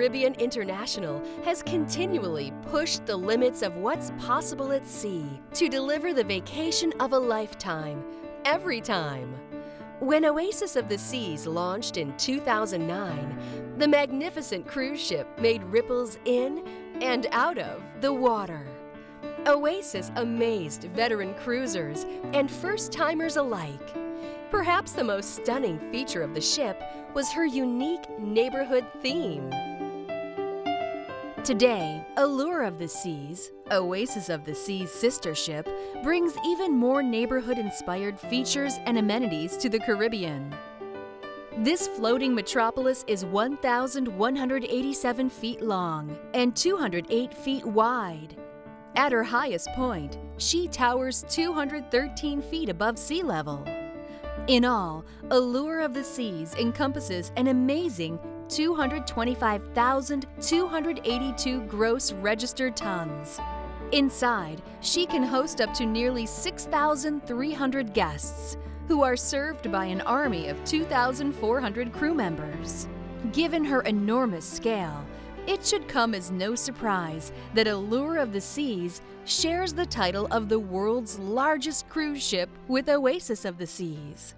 Caribbean International has continually pushed the limits of what's possible at sea to deliver the vacation of a lifetime, every time. When Oasis of the Seas launched in 2009, the magnificent cruise ship made ripples in and out of the water. Oasis amazed veteran cruisers and first-timers alike. Perhaps the most stunning feature of the ship was her unique neighborhood theme. Today, Allure of the Seas, Oasis of the Seas' sister ship, brings even more neighborhood-inspired features and amenities to the Caribbean. This floating metropolis is 1,187 feet long and 208 feet wide. At her highest point, she towers 213 feet above sea level. In all, Allure of the Seas encompasses an amazing 225,282 gross registered tons. Inside, she can host up to nearly 6,300 guests, who are served by an army of 2,400 crew members. Given her enormous scale, it should come as no surprise that Allure of the Seas shares the title of the world's largest cruise ship with Oasis of the Seas.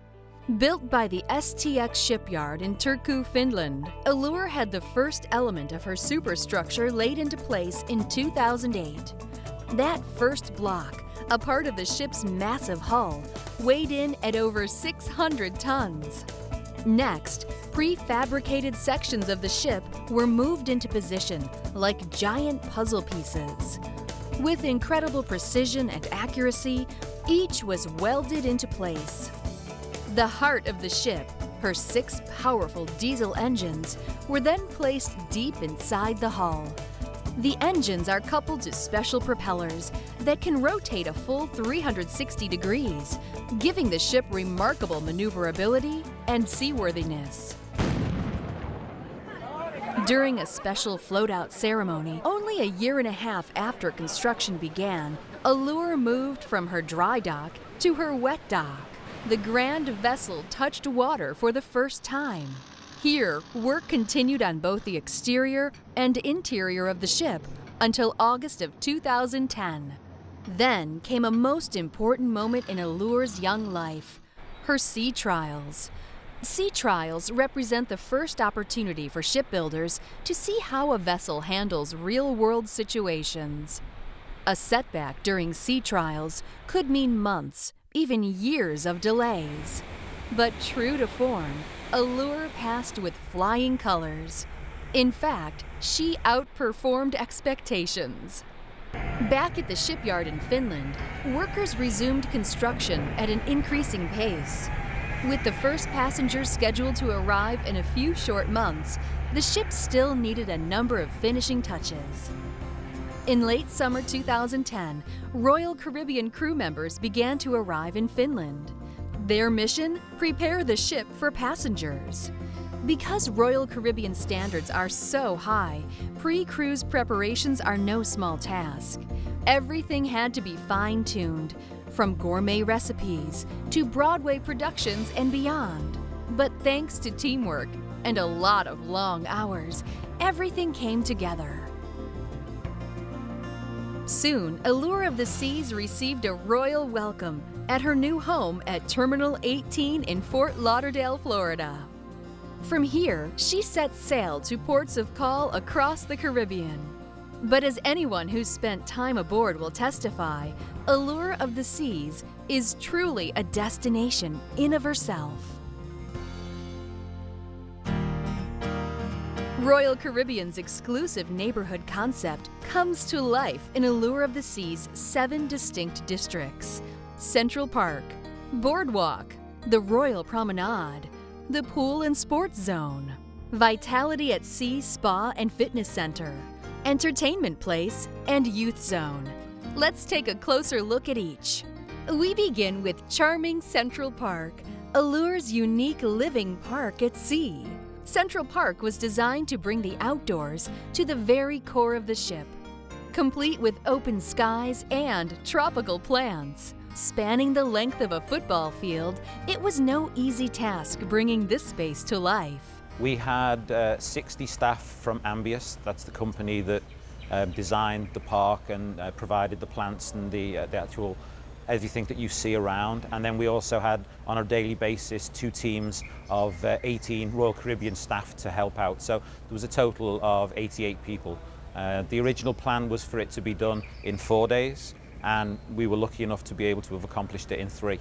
Built by the STX shipyard in Turku, Finland, Allure had the first element of her superstructure laid into place in 2008. That first block, a part of the ship's massive hull, weighed in at over 600 tons. Next, prefabricated sections of the ship were moved into position like giant puzzle pieces. With incredible precision and accuracy, each was welded into place. The heart of the ship, her 6 powerful diesel engines, were then placed deep inside the hull. The engines are coupled to special propellers that can rotate a full 360 degrees, giving the ship remarkable maneuverability and seaworthiness. During a special float-out ceremony, only a year and a half after construction began, Allure moved from her dry dock to her wet dock. The grand vessel touched water for the first time. Here, work continued on both the exterior and interior of the ship until August of 2010. Then came a most important moment in Allure's young life, her sea trials. Sea trials represent the first opportunity for shipbuilders to see how a vessel handles real-world situations. A setback during sea trials could mean months, even years of delays. But true to form, Allure passed with flying colors. In fact, she outperformed expectations. Back at the shipyard in Finland, workers resumed construction at an increasing pace. With the first passengers scheduled to arrive in a few short months, the ship still needed a number of finishing touches. In late summer 2010, Royal Caribbean crew members began to arrive in Finland. Their mission? Prepare the ship for passengers. Because Royal Caribbean standards are so high, pre-cruise preparations are no small task. Everything had to be fine-tuned, from gourmet recipes to Broadway productions and beyond. But thanks to teamwork and a lot of long hours, everything came together. Soon, Allure of the Seas received a royal welcome at her new home at Terminal 18 in Fort Lauderdale, Florida. From here, she set sail to ports of call across the Caribbean. But as anyone who's spent time aboard will testify, Allure of the Seas is truly a destination in of herself. Royal Caribbean's exclusive neighborhood concept comes to life in Allure of the Sea's 7 distinct districts: Central Park, Boardwalk, the Royal Promenade, the Pool and Sports Zone, Vitality at Sea Spa and Fitness Center, Entertainment Place, and Youth Zone. Let's take a closer look at each. We begin with charming Central Park, Allure's unique living park at sea. Central Park was designed to bring the outdoors to the very core of the ship. Complete with open skies and tropical plants. Spanning the length of a football field, it was no easy task bringing this space to life. We had 60 staff from Ambius, that's the company that designed the park and provided the plants and the actual everything that you see around. And then we also had, on a daily basis, 2 teams of 18 Royal Caribbean staff to help out. So there was a total of 88 people. The original plan was for it to be done in 4 days, and we were lucky enough to be able to have accomplished it in 3.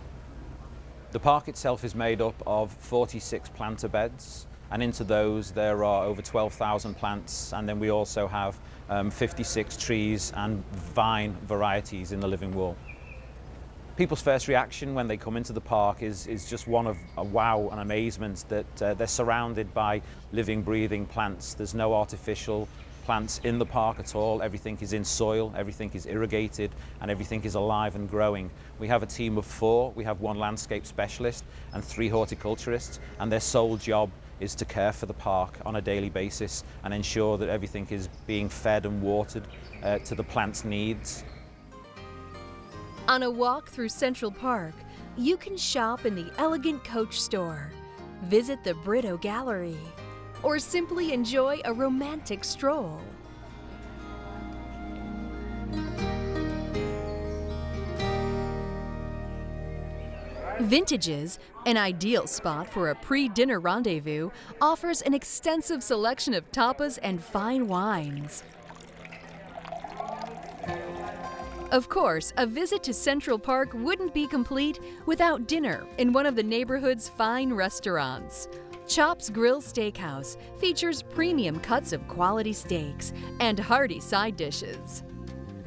The park itself is made up of 46 planter beds, and into those there are over 12,000 plants, and then we also have 56 trees and vine varieties in the living wall. People's first reaction when they come into the park is just one of a wow and amazement that they're surrounded by living, breathing plants. There's no artificial plants in the park at all. Everything is in soil, everything is irrigated, and everything is alive and growing. We have a team of 4. We have 1 landscape specialist and 3 horticulturists, and their sole job is to care for the park on a daily basis and ensure that everything is being fed and watered to the plant's needs. On a walk through Central Park, you can shop in the elegant Coach store, visit the Brito Gallery, or simply enjoy a romantic stroll. Vintages, an ideal spot for a pre-dinner rendezvous, offers an extensive selection of tapas and fine wines. Of course, a visit to Central Park wouldn't be complete without dinner in one of the neighborhood's fine restaurants. Chop's Grill Steakhouse features premium cuts of quality steaks and hearty side dishes.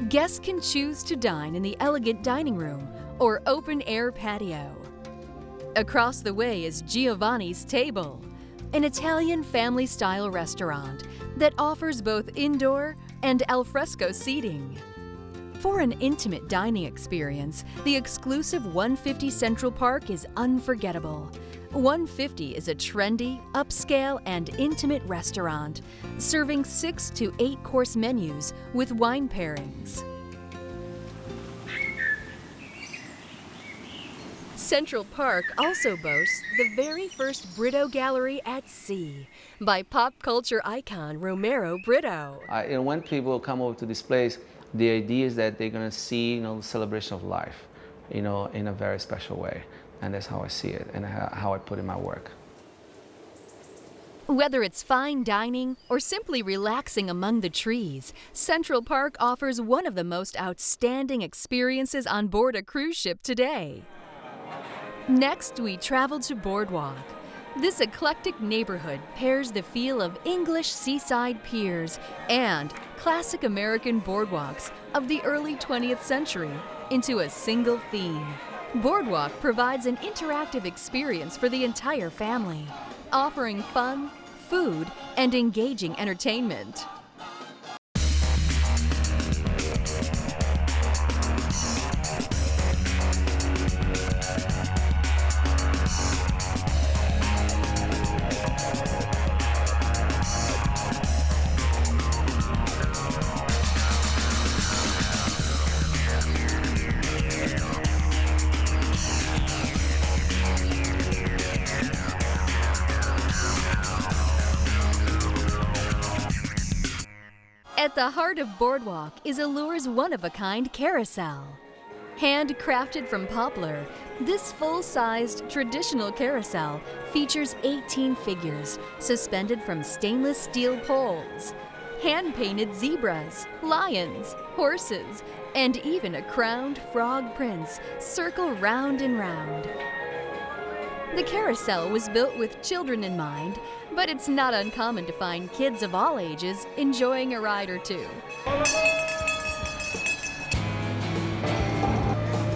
Guests can choose to dine in the elegant dining room or open-air patio. Across the way is Giovanni's Table, an Italian family-style restaurant that offers both indoor and al fresco seating. For an intimate dining experience, the exclusive 150 Central Park is unforgettable. 150 is a trendy, upscale, and intimate restaurant, serving 6 to 8 course menus with wine pairings. Central Park also boasts the very first Brito Gallery at sea by pop culture icon Romero Brito. When people come over to this place, the idea is that they're going to see, the celebration of life, in a very special way. And that's how I see it and how I put in my work. Whether it's fine dining or simply relaxing among the trees, Central Park offers one of the most outstanding experiences on board a cruise ship today. Next, we travel to Boardwalk. This eclectic neighborhood pairs the feel of English seaside piers and classic American boardwalks of the early 20th century into a single theme. Boardwalk provides an interactive experience for the entire family, offering fun, food, and engaging entertainment. At the heart of Boardwalk is Allure's one-of-a-kind carousel. Handcrafted from poplar, this full-sized traditional carousel features 18 figures suspended from stainless steel poles, hand-painted zebras, lions, horses, and even a crowned frog prince circle round and round. The carousel was built with children in mind, but it's not uncommon to find kids of all ages enjoying a ride or two.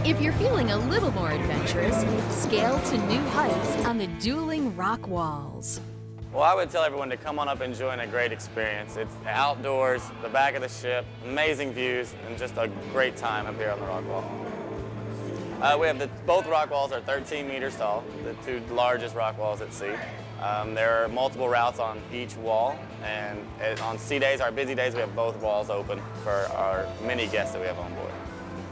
If you're feeling a little more adventurous, scale to new heights on the dueling rock walls. Well, I would tell everyone to come on up enjoying a great experience. It's outdoors, the back of the ship, amazing views, and just a great time up here on the rock wall. We have both rock walls are 13 meters tall, the 2 largest rock walls at sea. There are multiple routes on each wall, and on sea days, our busy days, we have both walls open for our many guests that we have on board.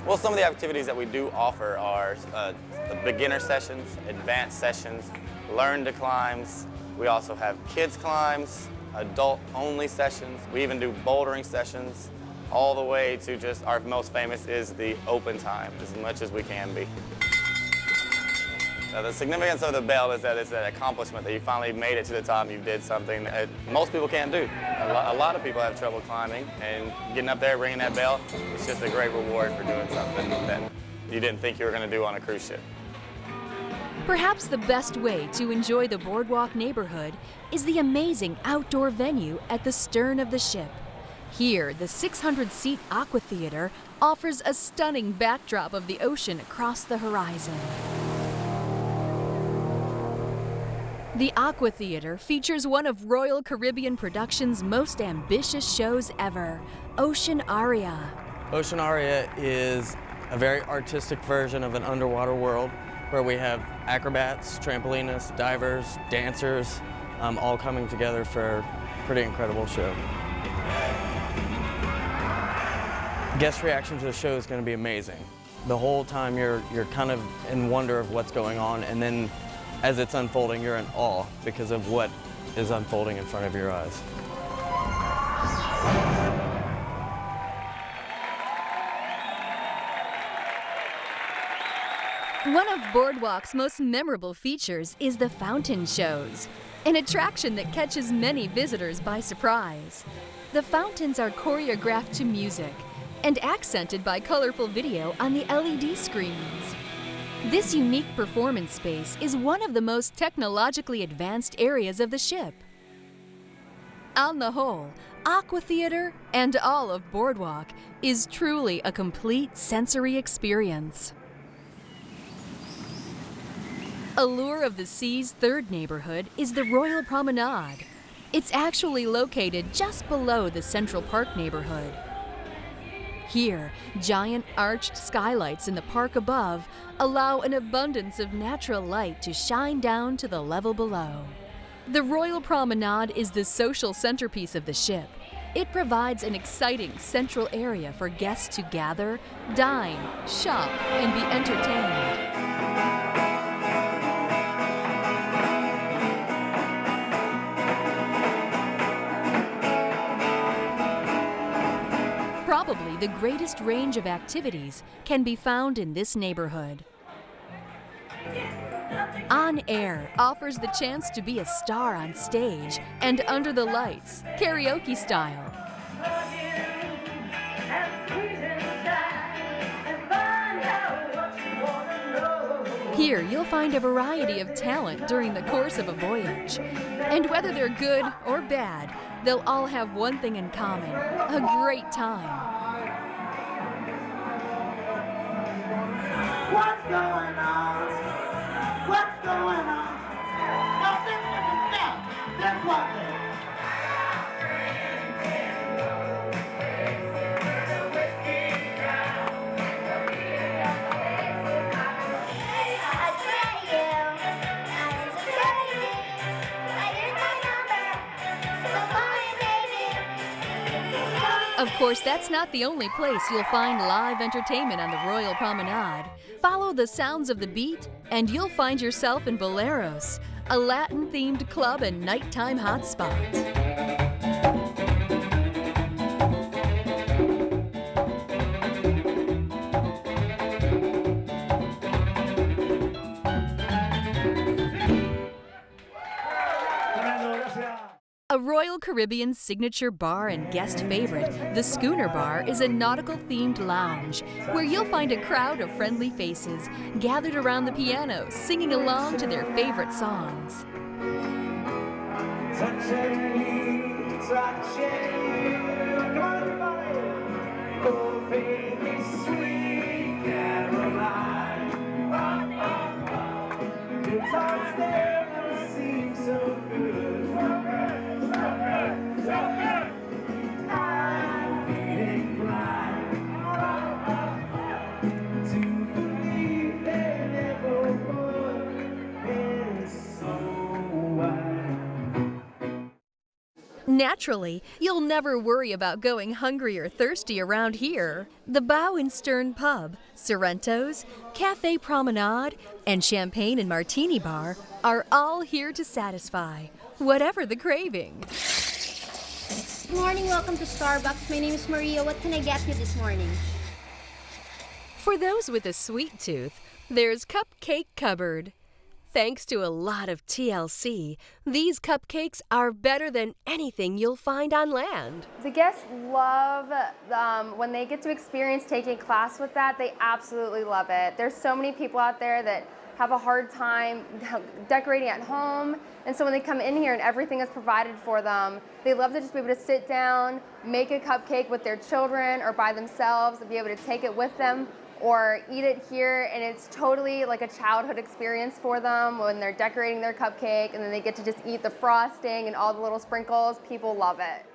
Well, some of the activities that we do offer are the beginner sessions, advanced sessions, learn to climbs, We also have kids climbs, adult-only sessions. We even do bouldering sessions, all the way to just our most famous is the open time, as much as we can be. The significance of the belt is that it's an accomplishment that you finally made it to the top. You did something that most people can't do. A lot of people have trouble climbing, and getting up there, ringing that bell, it's just a great reward for doing something that you didn't think you were going to do on a cruise ship. Perhaps the best way to enjoy the boardwalk neighborhood is the amazing outdoor venue at the stern of the ship. Here, the 600-seat Aqua Theater offers a stunning backdrop of the ocean across the horizon. The Aqua Theater features one of Royal Caribbean Productions' most ambitious shows ever, Ocean Aria. Ocean Aria is a very artistic version of an underwater world where we have acrobats, trampolinists, divers, dancers, all coming together for a pretty incredible show. Guest reaction to the show is going to be amazing. The whole time you're kind of in wonder of what's going on, and then as it's unfolding, you're in awe because of what is unfolding in front of your eyes. One of Boardwalk's most memorable features is the fountain shows, an attraction that catches many visitors by surprise. The fountains are choreographed to music and accented by colorful video on the LED screens. This unique performance space is one of the most technologically advanced areas of the ship. On the whole, Aqua Theater and all of Boardwalk is truly a complete sensory experience. Allure of the Sea's third neighborhood is the Royal Promenade. It's actually located just below the Central Park neighborhood. Here, giant arched skylights in the park above allow an abundance of natural light to shine down to the level below. The Royal Promenade is the social centerpiece of the ship. It provides an exciting central area for guests to gather, dine, shop, and be entertained. Probably the greatest range of activities can be found in this neighborhood. On Air offers the chance to be a star on stage and under the lights, karaoke style. Here you'll find a variety of talent during the course of a voyage. And whether they're good or bad, they'll all have one thing in common: a great time. What's going on? What's going on? No, there's one thing. Of course, that's not the only place you'll find live entertainment on the Royal Promenade. Follow the sounds of the beat, and you'll find yourself in Boleros, a Latin-themed club and nighttime hotspot. A Royal Caribbean signature bar and guest favorite, the Schooner Bar is a nautical-themed lounge where you'll find a crowd of friendly faces gathered around the piano singing along to their favorite songs. Naturally, you'll never worry about going hungry or thirsty around here. The Bow and Stern Pub, Sorrento's, Cafe Promenade, and Champagne and Martini Bar are all here to satisfy, whatever the craving. Good morning, welcome to Starbucks. My name is Maria. What can I get you this morning? For those with a sweet tooth, there's Cupcake Cupboard. Thanks to a lot of TLC, these cupcakes are better than anything you'll find on land. The guests love when they get to experience taking a class with that. They absolutely love it. There's so many people out there that have a hard time decorating at home, and so when they come in here and everything is provided for them, they love to just be able to sit down, make a cupcake with their children or by themselves, and be able to take it with them or eat it here, and it's totally like a childhood experience for them when they're decorating their cupcake and then they get to just eat the frosting and all the little sprinkles. People love it.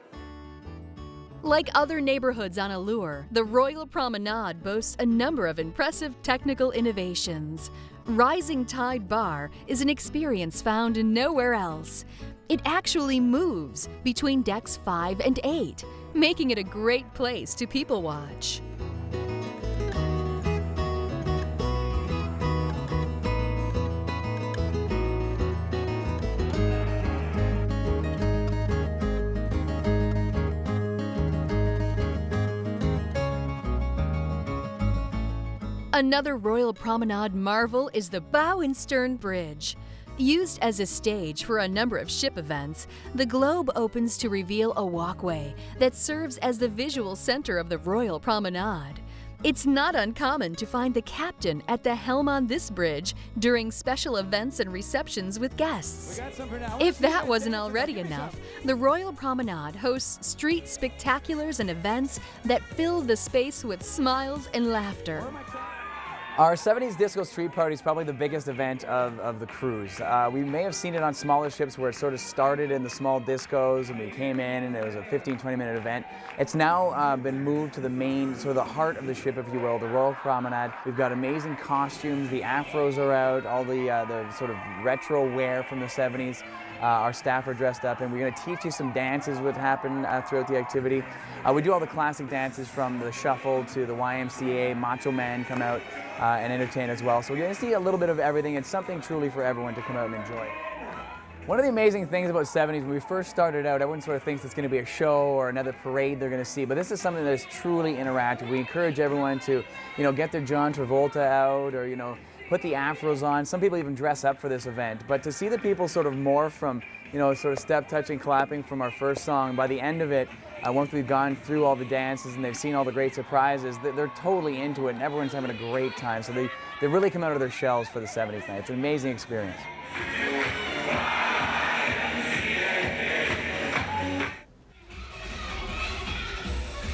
Like other neighborhoods on Allure, the Royal Promenade boasts a number of impressive technical innovations. Rising Tide Bar is an experience found nowhere else. It actually moves between decks 5 and 8, making it a great place to people watch. Another Royal Promenade marvel is the Bow and Stern Bridge. Used as a stage for a number of ship events, the globe opens to reveal a walkway that serves as the visual center of the Royal Promenade. It's not uncommon to find the captain at the helm on this bridge during special events and receptions with guests. If that wasn't already enough, the Royal Promenade hosts street spectaculars and events that fill the space with smiles and laughter. Our 70s Disco Street Party is probably the biggest event of the cruise. We may have seen it on smaller ships where it sort of started in the small discos and we came in and it was a 15-20 minute event. It's now been moved to the main, sort of the heart of the ship, if you will, the Royal Promenade. We've got amazing costumes, the afros are out, all the sort of retro wear from the 70s. Our staff are dressed up, and we're going to teach you some dances that happen throughout the activity. We do all the classic dances from the shuffle to the YMCA. Macho Man come out and entertain as well. So we're going to see a little bit of everything. It's something truly for everyone to come out and enjoy. One of the amazing things about 70s, when we first started out, everyone sort of thinks it's going to be a show or another parade they're going to see, but this is something that is truly interactive. We encourage everyone to, get their John Travolta out or, put the afros on. Some people even dress up for this event. But to see the people sort of morph from, sort of step touching, clapping from our first song, by the end of it, once we've gone through all the dances and they've seen all the great surprises, they're totally into it and everyone's having a great time. So they really come out of their shells for the 70s night. It's an amazing experience.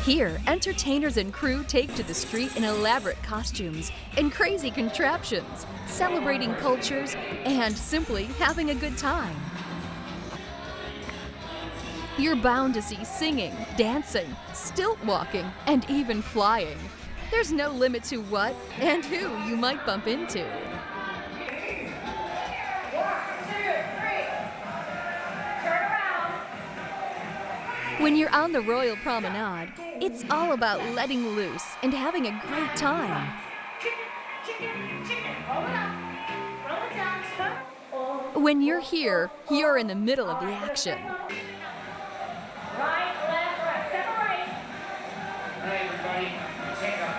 Here, entertainers and crew take to the street in elaborate costumes and crazy contraptions, celebrating cultures and simply having a good time. You're bound to see singing, dancing, stilt walking, and even flying. There's no limit to what and who you might bump into. When you're on the Royal Promenade, it's all about letting loose and having a great time. When you're here, you're in the middle of the action. Right, left, right, separate. Hey, everybody, take up,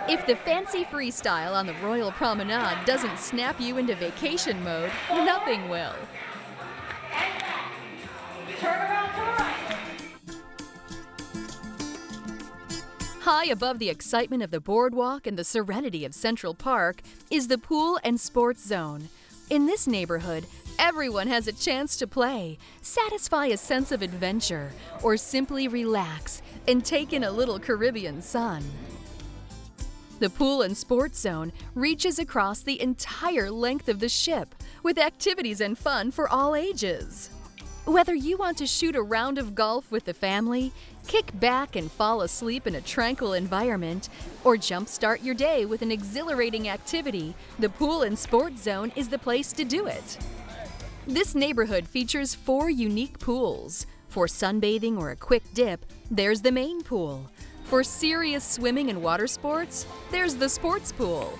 If the fancy freestyle on the Royal Promenade doesn't snap you into vacation mode, nothing will. Turn around to the right. High above the excitement of the boardwalk and the serenity of Central Park is the Pool and Sports Zone. In this neighborhood, everyone has a chance to play, satisfy a sense of adventure, or simply relax and take in a little Caribbean sun. The Pool and Sports Zone reaches across the entire length of the ship, with activities and fun for all ages. Whether you want to shoot a round of golf with the family, kick back and fall asleep in a tranquil environment, or jumpstart your day with an exhilarating activity, the Pool and Sports Zone is the place to do it. This neighborhood features 4 unique pools. For sunbathing or a quick dip, there's the main pool. For serious swimming and water sports, there's the sports pool.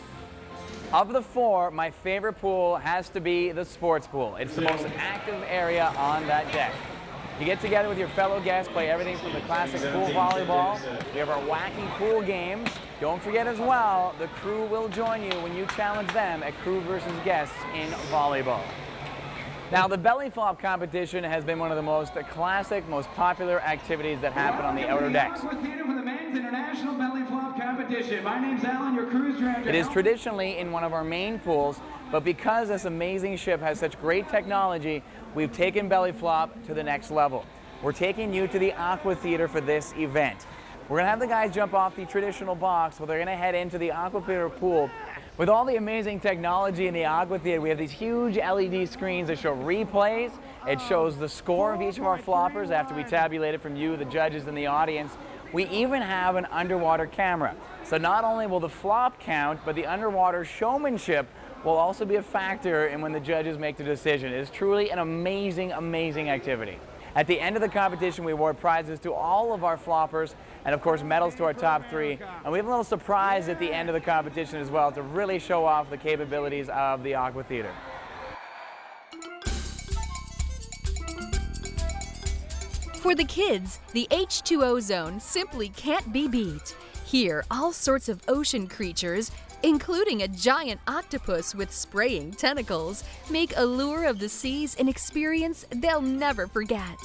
Of the four, my favorite pool has to be the sports pool. It's the most active area on that deck. You get together with your fellow guests, play everything from the classic pool volleyball. We have our wacky pool games. Don't forget as well, the crew will join you when you challenge them at crew versus guests in volleyball. Now, the belly flop competition has been one of the most classic, most popular activities that happen on the outer decks. For the men's international belly flop competition. My name's Alan, your cruise director. It is traditionally in one of our main pools, but because this amazing ship has such great technology, we've taken belly flop to the next level. We're taking you to the Aqua Theater for this event. We're gonna have the guys jump off the traditional box, but they're gonna head into the Aqua Theater pool. With all the amazing technology in the Aqua Theater, we have these huge LED screens that show replays. It shows the score of each of our floppers after we tabulate it from you, the judges, and the audience. We even have an underwater camera. So not only will the flop count, but the underwater showmanship will also be a factor in when the judges make the decision. It is truly an amazing, amazing activity. At the end of the competition, we award prizes to all of our floppers and, of course, medals to our top three. And we have a little surprise at the end of the competition as well to really show off the capabilities of the Aqua Theater. For the kids, the H2O zone simply can't be beat. Here, all sorts of ocean creatures, including a giant octopus with spraying tentacles, make Allure of the Seas an experience they'll never forget.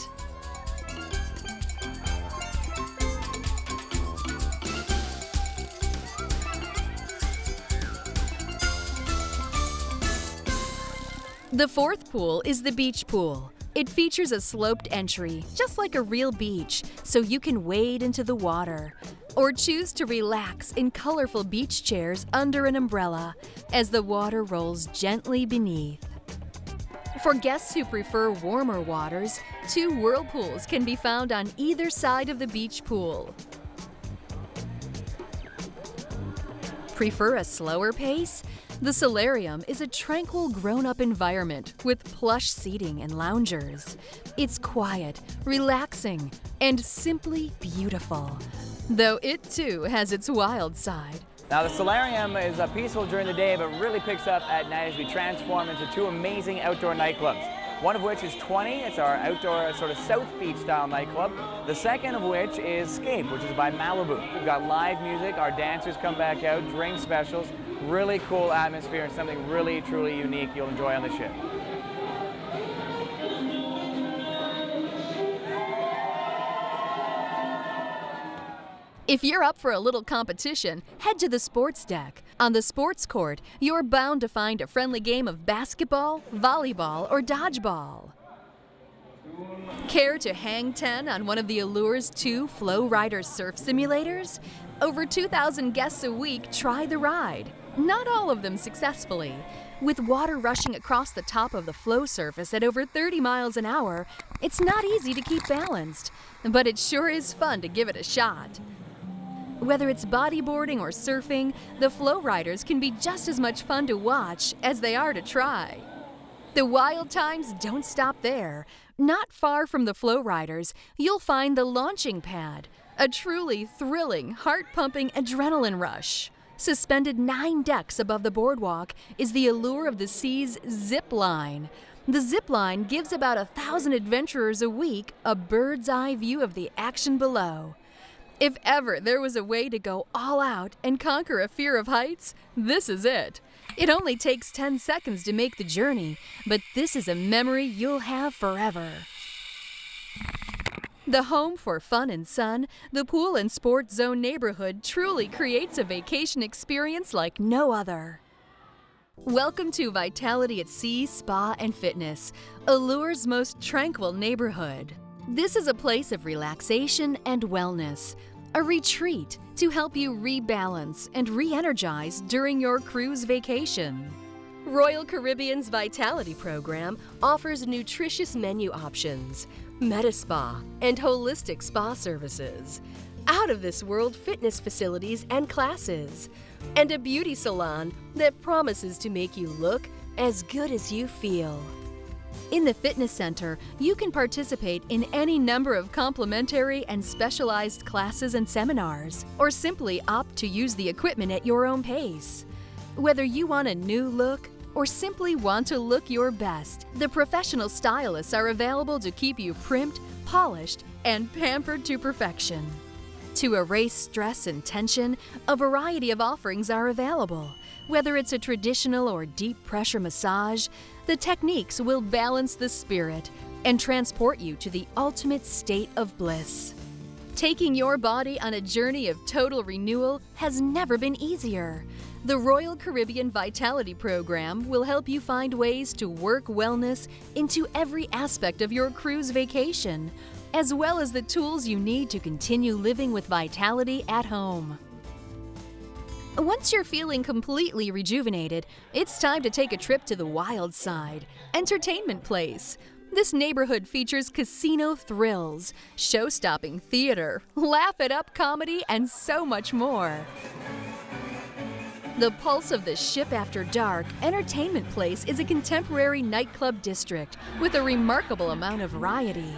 The fourth pool is the beach pool. It features a sloped entry, just like a real beach, so you can wade into the water. Or choose to relax in colorful beach chairs under an umbrella as the water rolls gently beneath. For guests who prefer warmer waters, 2 whirlpools can be found on either side of the beach pool. Prefer a slower pace? The solarium is a tranquil grown-up environment with plush seating and loungers. It's quiet, relaxing, and simply beautiful. Though it too has its wild side. Now, the solarium is peaceful during the day, but really picks up at night as we transform into 2 amazing outdoor nightclubs. One of which is 20, it's our outdoor sort of South Beach style nightclub. The second of which is Scape, which is by Malibu. We've got live music, our dancers come back out, drink specials, really cool atmosphere and something really, truly unique you'll enjoy on the ship. If you're up for a little competition, head to the sports deck. On the sports court, you're bound to find a friendly game of basketball, volleyball, or dodgeball. Care to hang 10 on one of the Allure's 2 Flow Rider surf simulators? Over 2,000 guests a week try the ride. Not all of them successfully. With water rushing across the top of the flow surface at over 30 miles an hour, it's not easy to keep balanced. But it sure is fun to give it a shot. Whether it's bodyboarding or surfing, the flow riders can be just as much fun to watch as they are to try. The wild times don't stop there. Not far from the flow riders, you'll find the launching pad, a truly thrilling, heart-pumping adrenaline rush. Suspended 9 decks above the boardwalk is the Allure of the Seas zip line. The zip line gives about 1,000 adventurers a week a bird's eye view of the action below. If ever there was a way to go all out and conquer a fear of heights, this is it. It only takes 10 seconds to make the journey, but this is a memory you'll have forever. The home for fun and sun, the Pool and Sports Zone neighborhood truly creates a vacation experience like no other. Welcome to Vitality at Sea Spa and Fitness, Allure's most tranquil neighborhood. This is a place of relaxation and wellness, a retreat to help you rebalance and re-energize during your cruise vacation. Royal Caribbean's Vitality program offers nutritious menu options, Medi-Spa, and holistic spa services, out-of-this-world fitness facilities and classes, and a beauty salon that promises to make you look as good as you feel. In the fitness center, you can participate in any number of complimentary and specialized classes and seminars, or simply opt to use the equipment at your own pace. Whether you want a new look or simply want to look your best, the professional stylists are available to keep you primped, polished, and pampered to perfection. To erase stress and tension, a variety of offerings are available. Whether it's a traditional or deep pressure massage, the techniques will balance the spirit and transport you to the ultimate state of bliss. Taking your body on a journey of total renewal has never been easier. The Royal Caribbean Vitality Program will help you find ways to work wellness into every aspect of your cruise vacation, as well as the tools you need to continue living with vitality at home. Once you're feeling completely rejuvenated, it's time to take a trip to the Wild Side Entertainment Place. This neighborhood features casino thrills, show-stopping theater, laugh-it-up comedy, and so much more. The pulse of the ship after dark, Entertainment Place is a contemporary nightclub district with a remarkable amount of variety.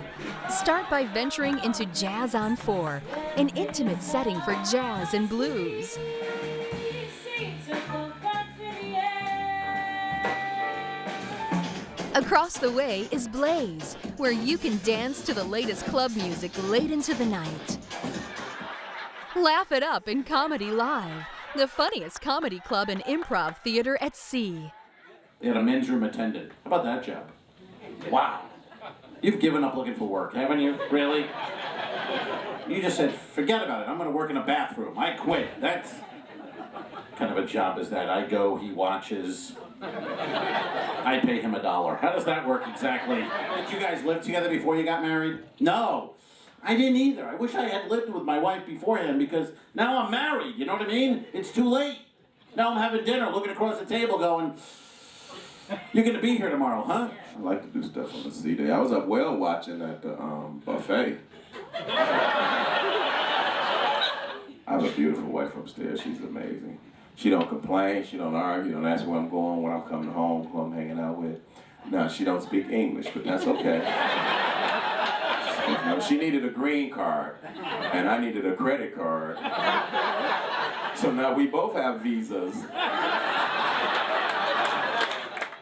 Start by venturing into Jazz on 4, an intimate setting for jazz and blues. Across the way is Blaze, where you can dance to the latest club music late into the night. Laugh it up in Comedy Live, the funniest comedy club and improv theater at sea. They had a men's room attendant. How about that job? Wow. You've given up looking for work, haven't you? Really? You just said, forget about it. I'm going to work in a bathroom. I quit. That's kind of a job is that. I go, he watches. I pay him $1. How does that work exactly? Did you guys live together before you got married? No. I didn't either. I wish I had lived with my wife beforehand because now I'm married, you know what I mean? It's too late. Now I'm having dinner, looking across the table going, you're going to be here tomorrow, huh? I like to do stuff on the sea day. I was up whale watching at the buffet. I have a beautiful wife upstairs. She's amazing. She don't complain, she don't argue, don't ask where I'm going, when I'm coming home, who I'm hanging out with. Now, she don't speak English, but that's okay. You know, she needed a green card, and I needed a credit card. So now we both have visas.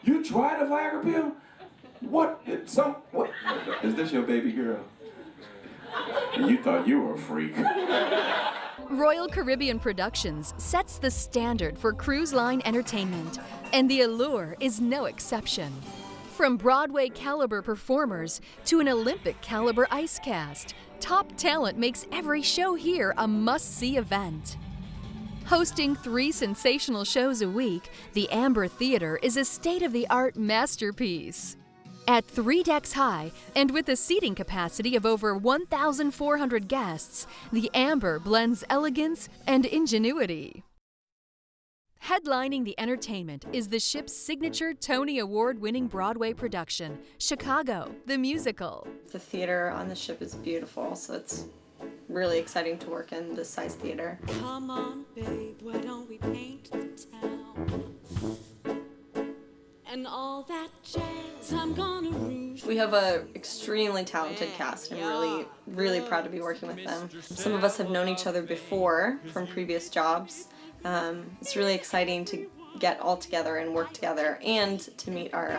You tried a Viagra pill? What? Is this your baby girl? And you thought you were a freak. Royal Caribbean Productions sets the standard for cruise line entertainment, and the Allure is no exception. From Broadway caliber performers to an Olympic caliber ice cast, top talent makes every show here a must-see event. Hosting 3 sensational shows a week, the Amber Theater is a state-of-the-art masterpiece. At 3 decks high and with a seating capacity of over 1,400 guests, the Amber blends elegance and ingenuity. Headlining the entertainment is the ship's signature Tony Award-winning Broadway production, Chicago, the Musical. The theater on the ship is beautiful, so it's really exciting to work in this size theater. Come on, babe, why don't we paint the town? And all that jazz, I'm gonna rouge. We have an extremely talented cast. I'm really proud to be working with them. Some of us have known each other before from previous jobs. It's really exciting to get all together and work together and to meet our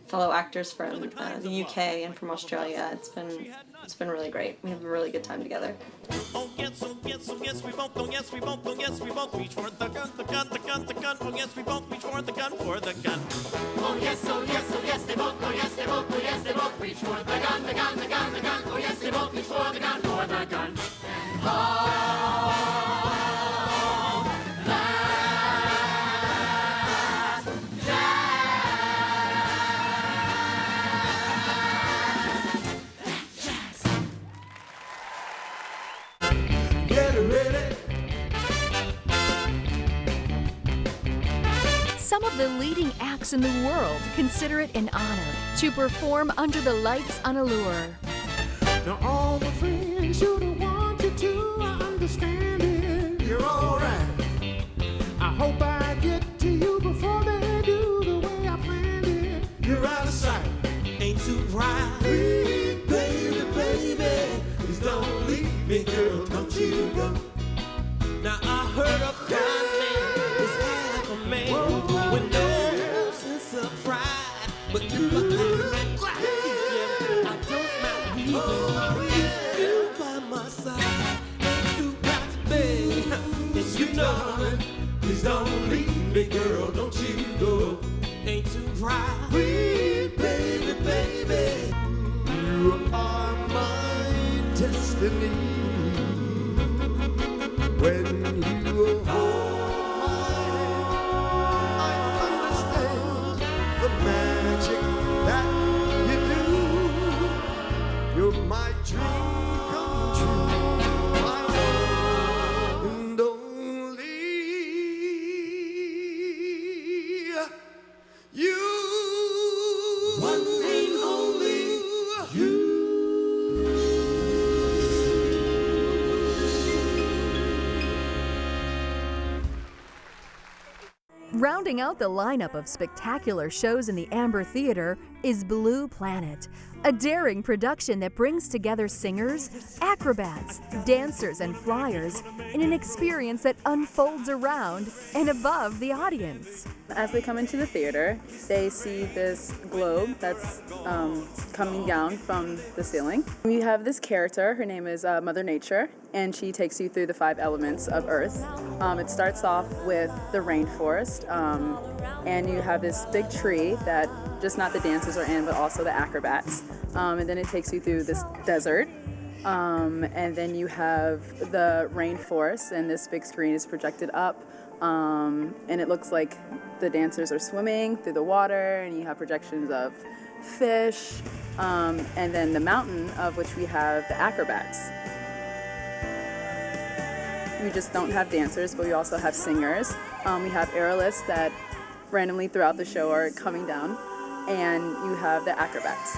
fellow actors from the UK and from Australia. It's been really great. We have a really good time together. Oh yes, we both, oh yes, we both, oh yes, we both reach for the gun, the gun, the gun, the gun, oh yes, we both reach for the gun, for the gun. Oh yes, they both, oh yes, they both, oh yes, they both reach for the gun, the gun, the gun, the gun, oh yes, they both reach for the gun, for the gun. And Some of the leading acts in the world consider it an honor to perform under the lights on Allure. now all my friends, you don't want you to understand it. You're alright. I hope I get to you before they do the way I planned it. You're out of sight. Ain't too bright. Please, baby, baby, please don't leave me, girl, don't you go. Now I heard a crying man is half a Please don't leave me, girl, don't you go. Ain't too dry. Sweet baby, baby, you are my destiny. When you hold my hand, I understand the magic that you do. You're my dream come true, my one and only. You, one and only you. Rounding out the lineup of spectacular shows in the Amber Theater is Blue Planet, a daring production that brings together singers, acrobats, dancers, and flyers in an experience that unfolds around and above the audience. As they come into the theater, they see this globe that's coming down from the ceiling. We have this character, her name is Mother Nature, and she takes you through the 5 elements of Earth. It starts off with the rainforest, and you have this big tree that just not the dancers are in, but also the acrobats. And then it takes you through this desert. And then you have the rainforest, and this big screen is projected up. And it looks like the dancers are swimming through the water, and you have projections of fish. And then the mountain, of which we have the acrobats. We just don't have dancers, but we also have singers. We have aerialists that randomly throughout the show are coming down, and you have the acrobats.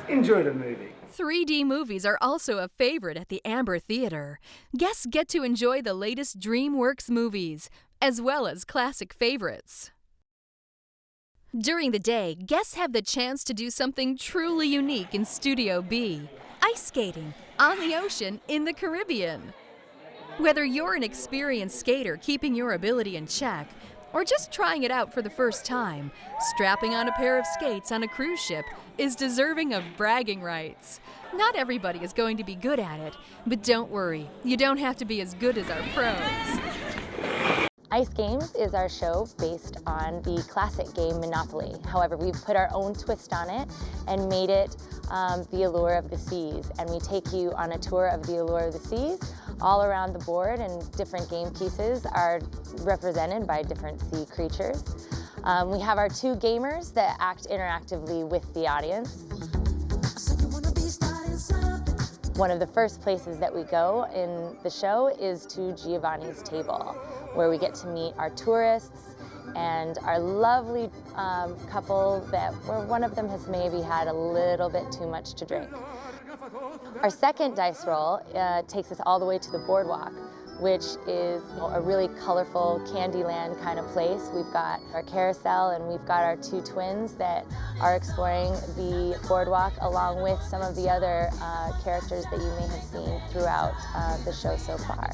Enjoy the movie. 3D movies are also a favorite at the Amber Theater. Guests get to enjoy the latest DreamWorks movies, as well as classic favorites. During the day, guests have the chance to do something truly unique in Studio B: ice skating on the ocean in the Caribbean. Whether you're an experienced skater keeping your ability in check, or just trying it out for the first time, strapping on a pair of skates on a cruise ship is deserving of bragging rights. Not everybody is going to be good at it, but don't worry, you don't have to be as good as our pros. Ice Games is our show based on the classic game Monopoly. However, we've put our own twist on it and made it the Allure of the Seas. And we take you on a tour of the Allure of the Seas. All around the board, and different game pieces are represented by different sea creatures. We have our 2 gamers that act interactively with the audience. One of the first places that we go in the show is to Giovanni's table, where we get to meet our tourists and our lovely couple that where one of them has maybe had a little bit too much to drink. Our second dice roll takes us all the way to the boardwalk, which is a really colorful Candyland kind of place. We've got our carousel, and we've got our 2 twins that are exploring the boardwalk along with some of the other characters that you may have seen throughout the show so far.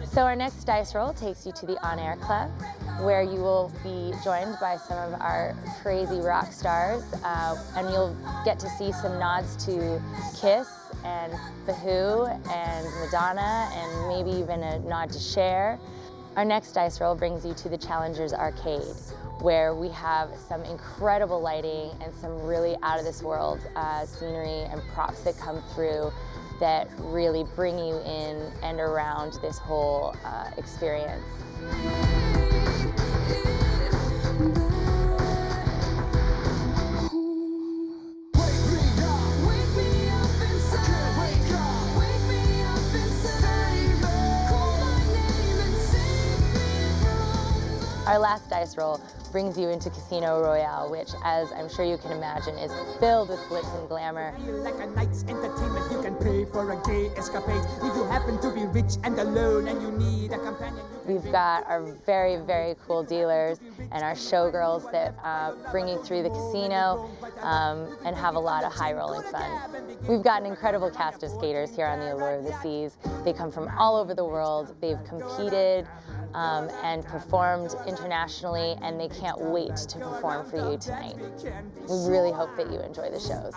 So our next dice roll takes you to the On Air Club, where you will be joined by some of our crazy rock stars, and you'll get to see some nods to Kiss and The Who and Madonna, and maybe even a nod to Cher. Our next dice roll brings you to the Challengers Arcade, where we have some incredible lighting and some really out-of-this-world scenery and props that come through that really bring you in and around this whole experience. Our last dice roll brings you into Casino Royale, which, as I'm sure you can imagine, is filled with glitz and glamour. Like a night's entertainment, you can pay for a gay escapade. If you happen to be rich and alone and you need a companion. We've got our very, very cool dealers and our showgirls that bring you through the casino and have a lot of high-rolling fun. We've got an incredible cast of skaters here on the Allure of the Seas. They come from all over the world. They've competed and performed internationally, and they can't wait to perform for you tonight. We really hope that you enjoy the shows.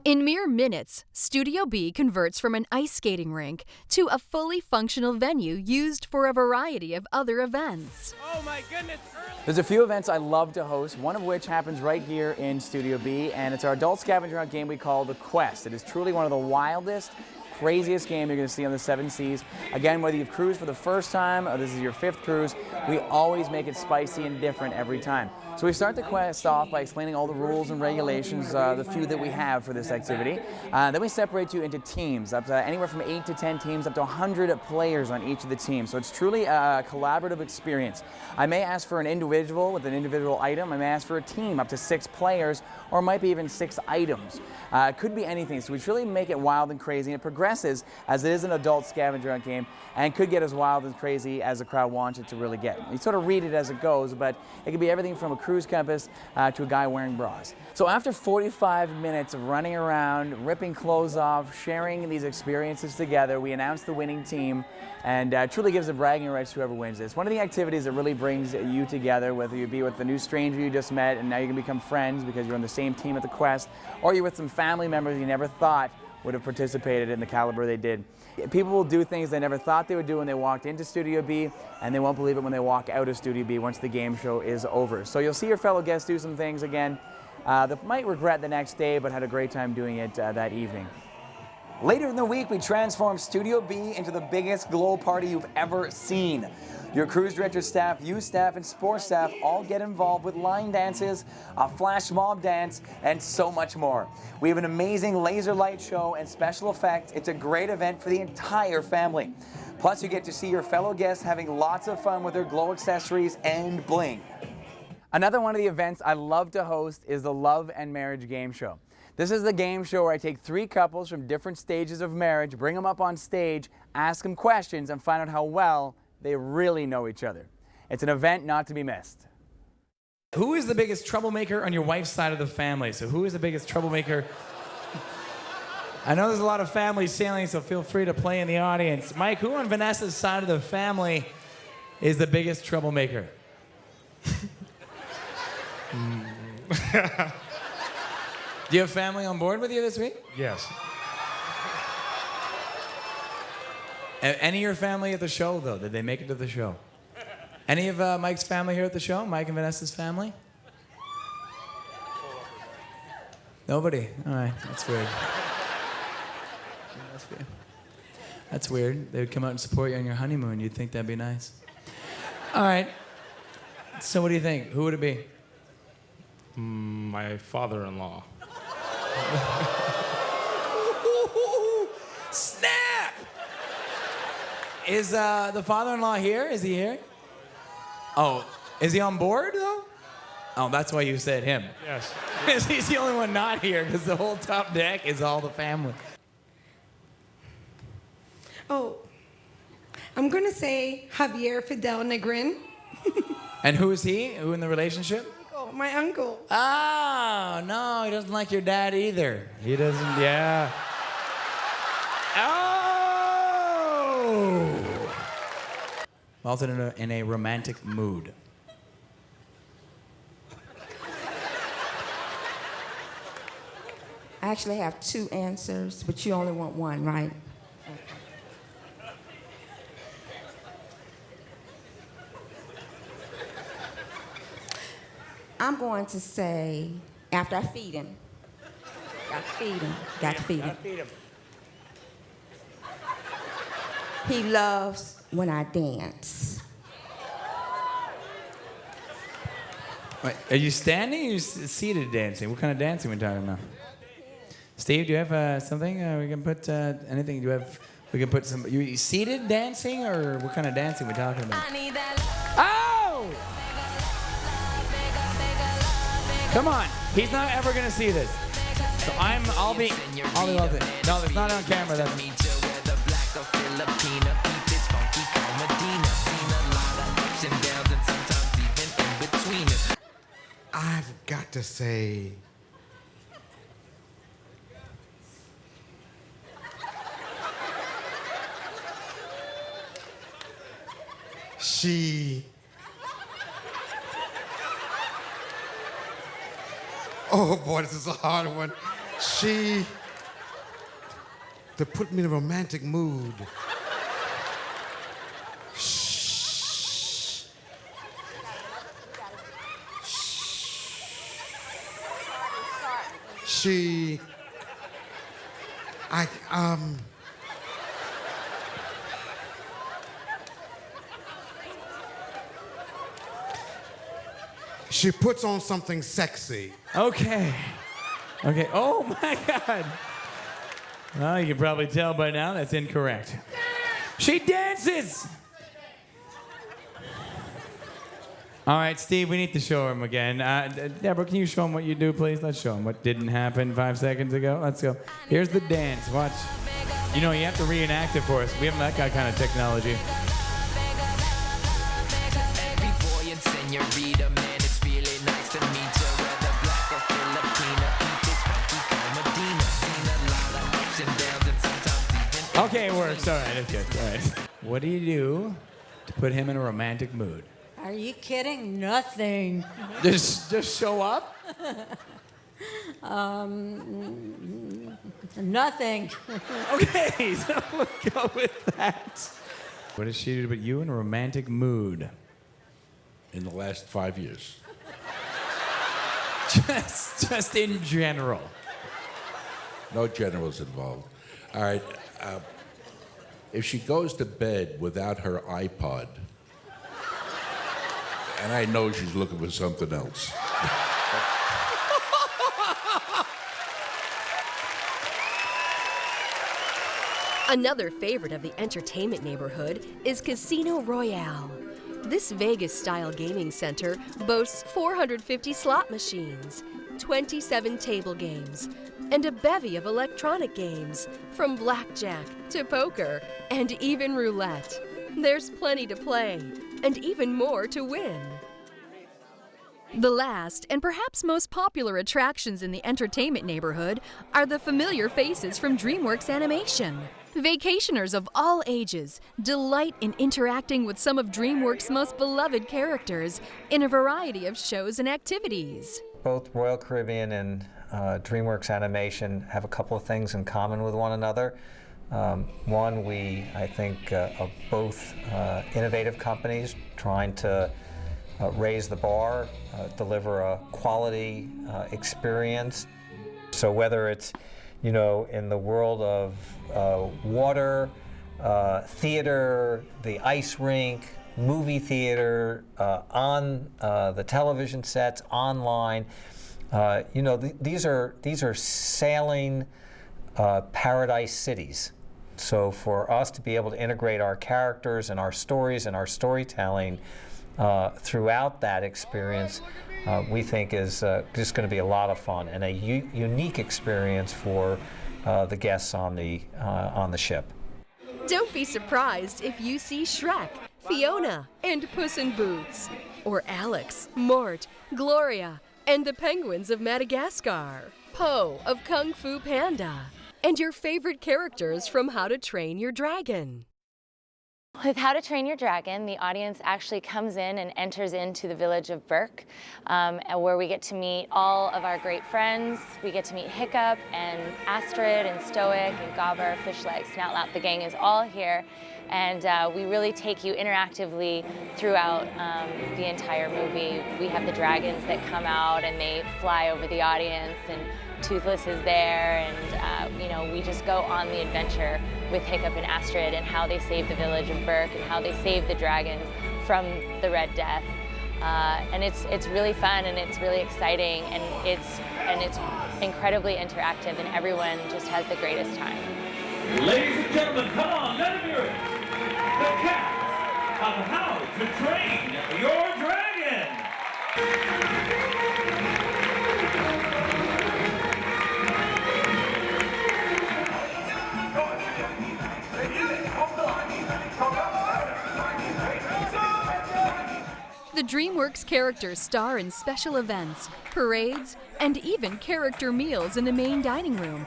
In mere minutes, Studio B converts from an ice skating rink to a fully functional venue used for a variety of other events. Oh my goodness! There's a few events I love to host, one of which happens right here in Studio B, and it's our adult scavenger hunt game we call The Quest. It is truly one of the wildest, craziest game you're going to see on the 7 Seas. Again, whether you've cruised for the first time or this is your 5th cruise, we always make it spicy and different every time. So we start the quest off by explaining all the rules and regulations, the few that we have for this activity. Then we separate you into teams, up to anywhere from 8 to 10 teams, up to 100 players on each of the teams. So it's truly a collaborative experience. I may ask for an individual with an individual item. I may ask for a team, up to 6 players, or it might be even 6 items. It could be anything. So we truly make it wild and crazy. And it progresses as it is an adult scavenger hunt game and could get as wild and crazy as the crowd wants it to really get. You sort of read it as it goes, but it could be everything from a cruise compass to a guy wearing bras. So after 45 minutes of running around, ripping clothes off, sharing these experiences together, we announce the winning team, and truly gives the bragging rights to whoever wins this. One of the activities that really brings you together, whether you be with the new stranger you just met and now you can become friends because you're on the same team at the quest, or you're with some family members you never thought would have participated in the caliber they did. People will do things they never thought they would do when they walked into Studio B, and they won't believe it when they walk out of Studio B once the game show is over. So you'll see your fellow guests do some things again that might regret the next day, but had a great time doing it that evening. Later in the week, we transform Studio B into the biggest glow party you've ever seen. Your cruise director staff, youth staff, and sports staff all get involved with line dances, a flash mob dance, and so much more. We have an amazing laser light show and special effects. It's a great event for the entire family. Plus, you get to see your fellow guests having lots of fun with their glow accessories and bling. Another one of the events I love to host is the Love and Marriage Game Show. This is the game show where I take 3 couples from different stages of marriage, bring them up on stage, ask them questions, and find out how well they really know each other. It's an event not to be missed. Who is the biggest troublemaker on your wife's side of the family? So who is the biggest troublemaker? I know there's a lot of family sailing, so feel free to play in the audience. Mike, who on Vanessa's side of the family is the biggest troublemaker? Do you have family on board with you this week? Yes. Any of your family at the show, though? Did they make it to the show? Any of Mike's family here at the show? Mike and Vanessa's family? Nobody? All right, that's weird. That's weird. They would come out and support you on your honeymoon. You'd think that'd be nice. All right. So what do you think? Who would it be? My father-in-law. Snap! Is the father-in-law here? Is he here? Oh, is he on board, though? Oh, that's why you said him. Yes. Because he's the only one not here, because the whole top deck is all the family. Oh, I'm going to say Javier Fidel Negrin. And who is he? Who in the relationship? My uncle. Oh, no, he doesn't like your dad either. He doesn't, yeah. Oh! Malted in a romantic mood. I actually have 2 answers, but you only want one, right? I'm going to say, after I feed him. Got to feed him. Got to feed him. He loves when I dance. Wait, are you standing or are you seated dancing? What kind of dancing are we talking about? Steve, do you have something? We can put anything. Do you have? We can put some. You seated dancing, or what kind of dancing are we talking about? Oh! Come on, he's not ever gonna see this. So I'll be loved it. No, it's not on camera. That's. I've got to say, she. Oh boy, this is a hard one. To put me in a romantic mood, she puts on something sexy. Okay. Okay. Oh my God. Well, you can probably tell by now that's incorrect. She dances. All right, Steve, we need to show him again. Deborah, can you show him what you do, please? Let's show him what didn't happen 5 seconds ago. Let's go. Here's the dance. Watch. You know, you have to reenact it for us. We haven't that kind of technology. Okay, it works. All right, it's good. All right. What do you do to put him in a romantic mood? Are you kidding? Nothing. Just show up? Nothing. Okay, so we'll go with that. What does she do to put you in a romantic mood? In the last 5 years. Just in general. No generals involved. All right. If she goes to bed without her iPod, and I know she's looking for something else. Another favorite of the entertainment neighborhood is Casino Royale. This Vegas-style gaming center boasts 450 slot machines, 27 table games, and a bevy of electronic games, from blackjack to poker and even roulette. There's plenty to play, and even more to win. The last and perhaps most popular attractions in the entertainment neighborhood are the familiar faces from DreamWorks Animation. Vacationers of all ages delight in interacting with some of DreamWorks' most beloved characters in a variety of shows and activities. Both Royal Caribbean and DreamWorks Animation have a couple of things in common with one another. One, I think, are both innovative companies trying to raise the bar, deliver a quality experience. So whether it's, in the world of water, theater, the ice rink, movie theater, on the television sets, online, these are sailing paradise cities. So for us to be able to integrate our characters and our stories and our storytelling throughout that experience, we think is just going to be a lot of fun and a unique experience for the guests on the ship. Don't be surprised if you see Shrek, Fiona, and Puss in Boots, or Alex, Mort, Gloria, and the penguins of Madagascar, Po of Kung Fu Panda, and your favorite characters from How to Train Your Dragon. With How to Train Your Dragon, the audience actually comes in and enters into the village of Berk, where we get to meet all of our great friends. We get to meet Hiccup and Astrid and Stoic and Gobber, Fishleg, Snoutlout. The gang is all here, and we really take you interactively throughout the entire movie. We have the dragons that come out and they fly over the audience, and Toothless is there, and we just go on the adventure with Hiccup and Astrid and how they save the village of Berk and how they save the dragons from the Red Death. And it's really fun and it's really exciting and it's incredibly interactive and everyone just has the greatest time. Ladies and gentlemen, come on, let them hear it. The cast of How to Train Your Dragon. The DreamWorks characters star in special events, parades, and even character meals in the main dining room.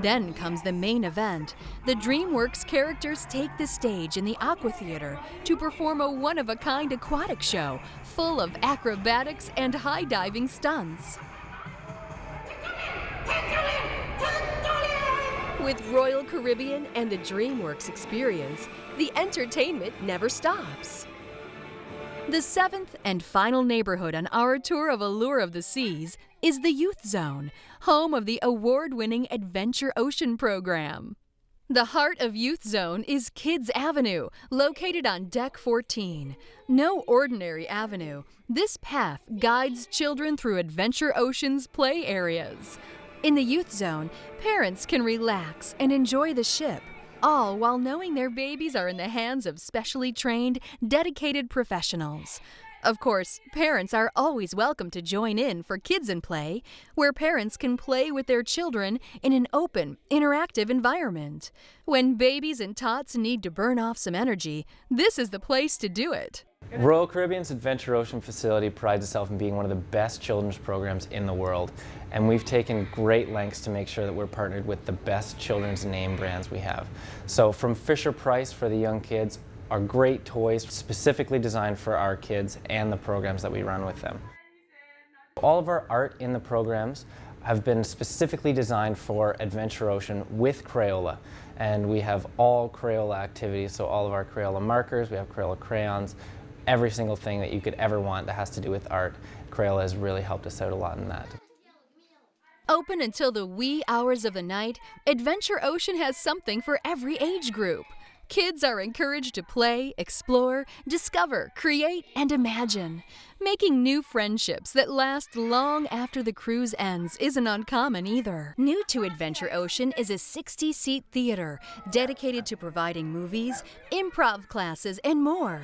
Then comes the main event. The DreamWorks characters take the stage in the Aqua Theater to perform a one-of-a-kind aquatic show full of acrobatics and high-diving stunts. With Royal Caribbean and the DreamWorks experience, the entertainment never stops. The seventh and final neighborhood on our tour of Allure of the Seas is the Youth Zone, home of the award-winning Adventure Ocean program. The heart of Youth Zone is Kids Avenue, located on Deck 14. No ordinary avenue, this path guides children through Adventure Ocean's play areas. In the Youth Zone, parents can relax and enjoy the ship, all while knowing their babies are in the hands of specially trained, dedicated professionals. Of course, parents are always welcome to join in for Kids in Play, where parents can play with their children in an open, interactive environment. When babies and tots need to burn off some energy, this is the place to do it. Royal Caribbean's Adventure Ocean facility prides itself in being one of the best children's programs in the world, and we've taken great lengths to make sure that we're partnered with the best children's name brands we have. So from Fisher-Price for the young kids, are great toys specifically designed for our kids and the programs that we run with them. All of our art in the programs have been specifically designed for Adventure Ocean with Crayola, and we have all Crayola activities, so all of our Crayola markers, we have Crayola crayons, every single thing that you could ever want that has to do with art. Crayola has really helped us out a lot in that. Open until the wee hours of the night, Adventure Ocean has something for every age group. Kids are encouraged to play, explore, discover, create, and imagine. Making new friendships that last long after the cruise ends isn't uncommon either. New to Adventure Ocean is a 60-seat theater dedicated to providing movies, improv classes, and more.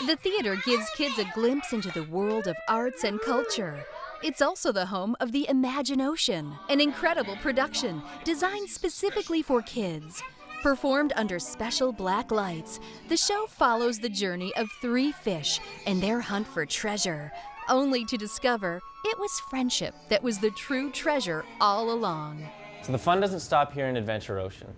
The theater gives kids a glimpse into the world of arts and culture. It's also the home of the Imagine Ocean, an incredible production designed specifically for kids. Performed under special black lights, the show follows the journey of 3 fish and their hunt for treasure, only to discover it was friendship that was the true treasure all along. So the fun doesn't stop here in Adventure Ocean.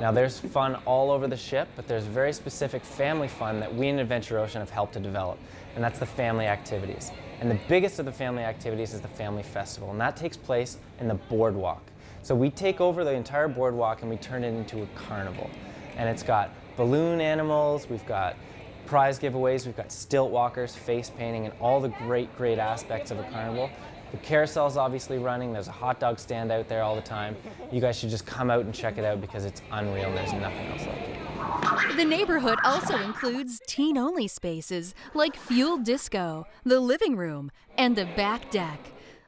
Now there's fun all over the ship, but there's very specific family fun that we in Adventure Ocean have helped to develop, and that's the family activities. And the biggest of the family activities is the Family Festival, and that takes place in the boardwalk. So we take over the entire boardwalk and we turn it into a carnival. And it's got balloon animals, we've got prize giveaways, we've got stilt walkers, face painting, and all the great aspects of a carnival. The carousel's obviously running, there's a hot dog stand out there all the time. You guys should just come out and check it out because it's unreal and there's nothing else like it. The neighborhood also includes teen-only spaces like Fuel Disco, the living room, and the back deck.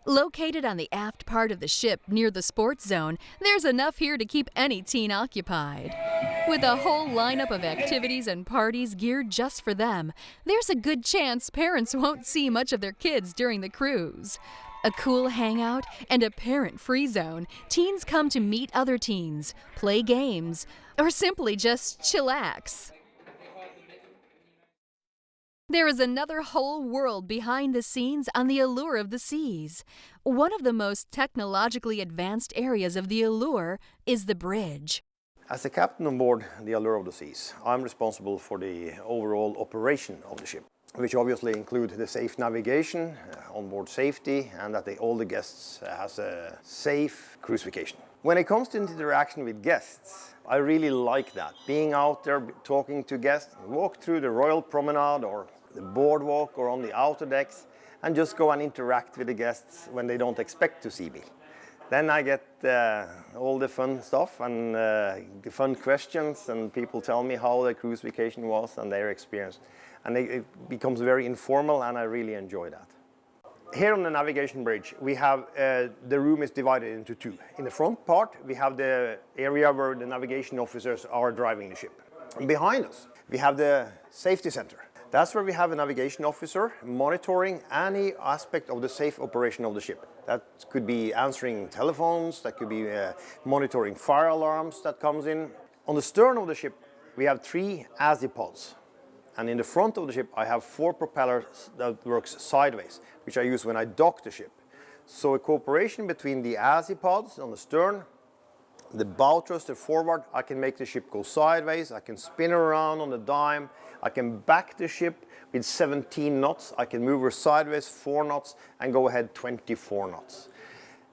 Located on the aft part of the ship near the sports zone, there's enough here to keep any teen occupied. With a whole lineup of activities and parties geared just for them, there's a good chance parents won't see much of their kids during the cruise. A cool hangout and a parent-free zone, teens come to meet other teens, play games, or simply just chillax. There is another whole world behind the scenes on the Allure of the Seas. One of the most technologically advanced areas of the Allure is the bridge. As a captain on board the Allure of the Seas, I'm responsible for the overall operation of the ship, which obviously include the safe navigation, onboard safety, and that all the guests has a safe cruise vacation. When it comes to interaction with guests, I really like that. Being out there, talking to guests, walk through the Royal Promenade or the boardwalk or on the outer decks, and just go and interact with the guests when they don't expect to see me. Then I get all the fun stuff and the fun questions, and people tell me how the cruise vacation was and their experience. And it becomes very informal, and I really enjoy that. Here on the navigation bridge, we have the room is divided into 2. In the front part, we have the area where the navigation officers are driving the ship. And behind us, we have the safety center. That's where we have a navigation officer monitoring any aspect of the safe operation of the ship. That could be answering telephones, that could be monitoring fire alarms that comes in. On the stern of the ship, we have 3 azipods. And in the front of the ship, I have 4 propellers that works sideways, which I use when I dock the ship. So a cooperation between the azipods on the stern, the bow thruster forward, I can make the ship go sideways, I can spin her around on the dime, I can back the ship with 17 knots, I can move her sideways 4 knots and go ahead 24 knots.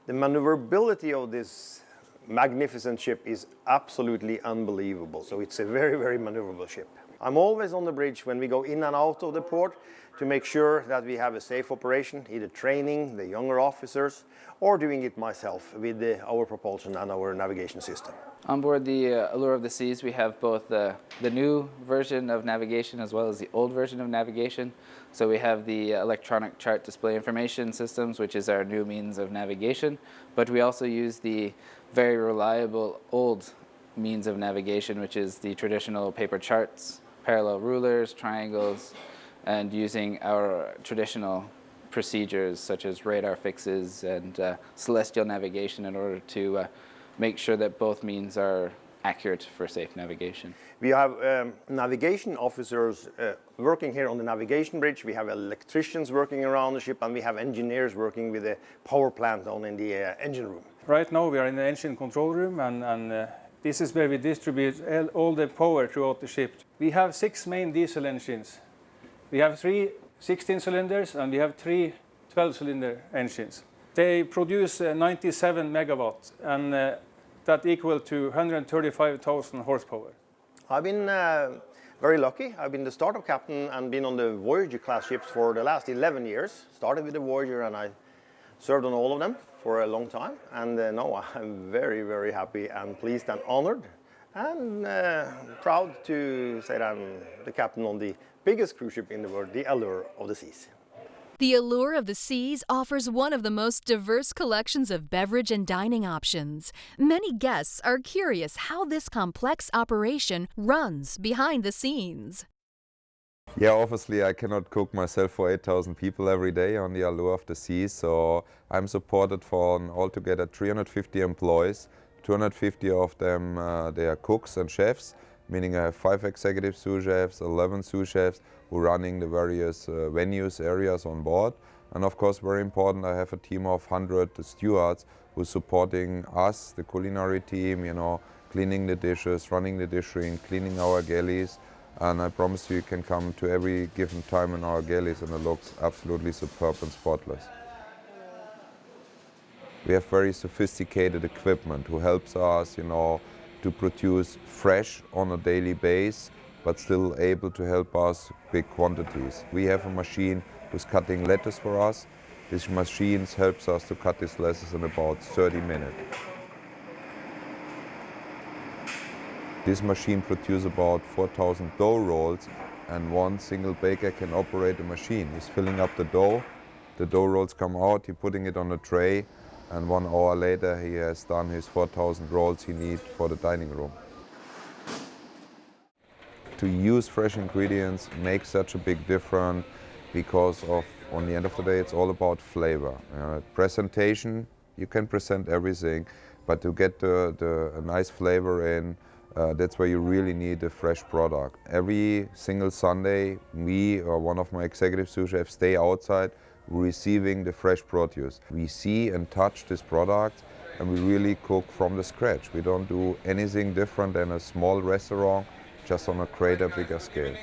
The maneuverability of this magnificent ship is absolutely unbelievable. So it's a very, very maneuverable ship. I'm always on the bridge when we go in and out of the port to make sure that we have a safe operation, either training the younger officers or doing it myself with our propulsion and our navigation system. On board the Allure of the Seas, we have both the new version of navigation as well as the old version of navigation. So we have the electronic chart display information systems, which is our new means of navigation, but we also use the very reliable old means of navigation, which is the traditional paper charts, parallel rulers, triangles, and using our traditional procedures such as radar fixes and celestial navigation in order to make sure that both means are accurate for safe navigation. We have navigation officers working here on the navigation bridge. We have electricians working around the ship, and we have engineers working with the power plant down in the engine room. Right now we are in the engine control room, and this is where we distribute all the power throughout the ship. We have 6 main diesel engines. We have 3 16 cylinders and we have 3 12-cylinder engines. They produce 97 megawatts, and that equal to 135,000 horsepower. I've been very lucky. I've been the startup captain and been on the Voyager class ships for the last 11 years. Started with the Voyager and I served on all of them for a long time. And now I'm very, very happy and pleased and honored and proud to say that I'm the captain on the biggest cruise ship in the world, the Allure of the Seas. The Allure of the Seas offers one of the most diverse collections of beverage and dining options. Many guests are curious how this complex operation runs behind the scenes. Yeah, obviously I cannot cook myself for 8,000 people every day on the Allure of the Seas, so I'm supported for altogether 350 employees. 250 of them, they are cooks and chefs, meaning I have 5 executive sous chefs, 11 sous chefs who are running the various venues, areas on board. And of course, very important, I have a team of 100 stewards who are supporting us, the culinary team, you know, cleaning the dishes, running the dish ring, cleaning our galleys. And I promise you can come to every given time in our galleys and it looks absolutely superb and spotless. We have very sophisticated equipment who helps us, you know, to produce fresh on a daily basis, but still able to help us big quantities. We have a machine who's cutting lettuce for us. This machine helps us to cut these lettuces in about 30 minutes. This machine produces about 4,000 dough rolls, and one single baker can operate the machine. He's filling up the dough rolls come out, he's putting it on a tray, and 1 hour later he has done his 4,000 rolls he needs for the dining room. To use fresh ingredients makes such a big difference because on the end of the day, it's all about flavor. Presentation, you can present everything, but to get a nice flavor in, that's where you really need a fresh product. Every single Sunday, me or one of my executive sous chefs stay outside receiving the fresh produce. We see and touch this product and we really cook from the scratch. We don't do anything different than a small restaurant, just on a greater, bigger scale.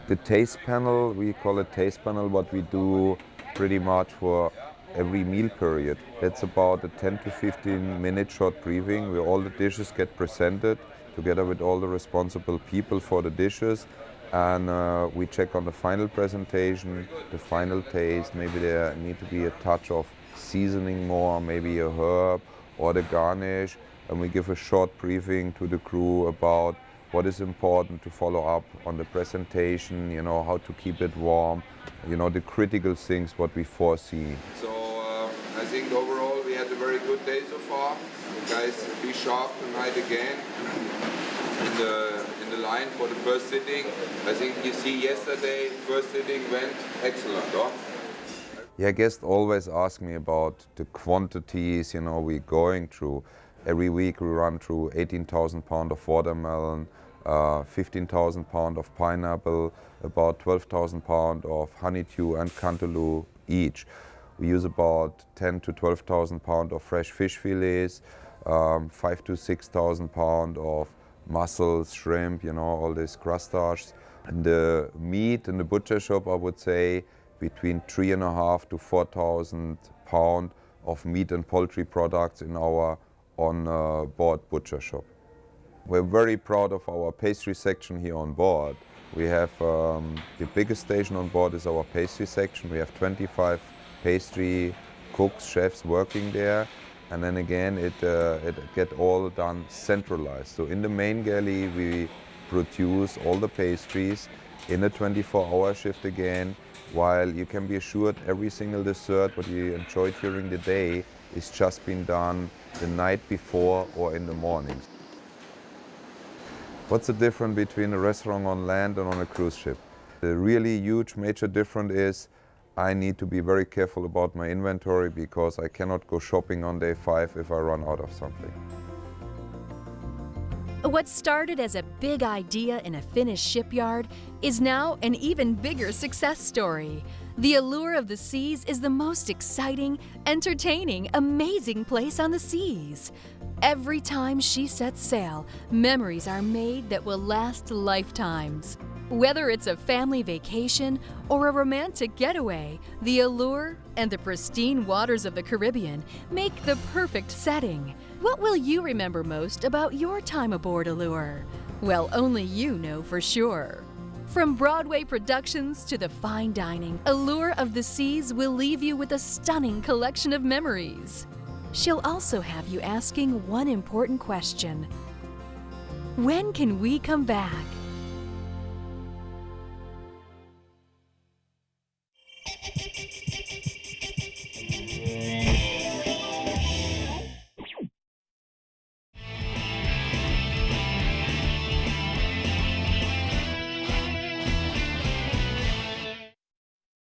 The taste panel, we call it taste panel, what we do pretty much for every meal period. It's about a 10 to 15 minute short briefing where all the dishes get presented together with all the responsible people for the dishes. And we check on the final presentation, the final taste, maybe there need to be a touch of seasoning more, maybe a herb or the garnish. And we give a short briefing to the crew about what is important to follow up on the presentation, you know, how to keep it warm, you know, the critical things what we foresee. So I think overall we had a very good day so far. The guys be sharp tonight again in the line for the first sitting. I think you see yesterday, first sitting went excellent, huh? Yeah, guests always ask me about the quantities, you know, we're going through. Every week we run through 18,000 pounds of watermelon, 15,000 pounds of pineapple, about 12,000 pounds of honeydew and cantaloupe each. We use about 10 to 12,000 pounds of fresh fish fillets. 5,000 to 6,000 pounds of mussels, shrimp, you know, all these crustaceans. And the meat in the butcher shop, I would say, between 3,500 to 4,000 pounds of meat and poultry products in our on-board butcher shop. We're very proud of our pastry section here on board. We have the biggest station on board is our pastry section. We have 25 pastry cooks, chefs working there. And then again, it get all done centralized. So in the main galley, we produce all the pastries in a 24-hour shift again, while you can be assured every single dessert what you enjoy during the day is just been done the night before or in the morning. What's the difference between a restaurant on land and on a cruise ship? The really huge major difference is I need to be very careful about my inventory because I cannot go shopping on day 5 if I run out of something. What started as a big idea in a Finnish shipyard is now an even bigger success story. The Allure of the Seas is the most exciting, entertaining, amazing place on the seas. Every time she sets sail, memories are made that will last lifetimes. Whether it's a family vacation or a romantic getaway, the Allure and the pristine waters of the Caribbean make the perfect setting. What will you remember most about your time aboard Allure? Well, only you know for sure. From Broadway productions to the fine dining, Allure of the Seas will leave you with a stunning collection of memories. She'll also have you asking one important question: when can we come back?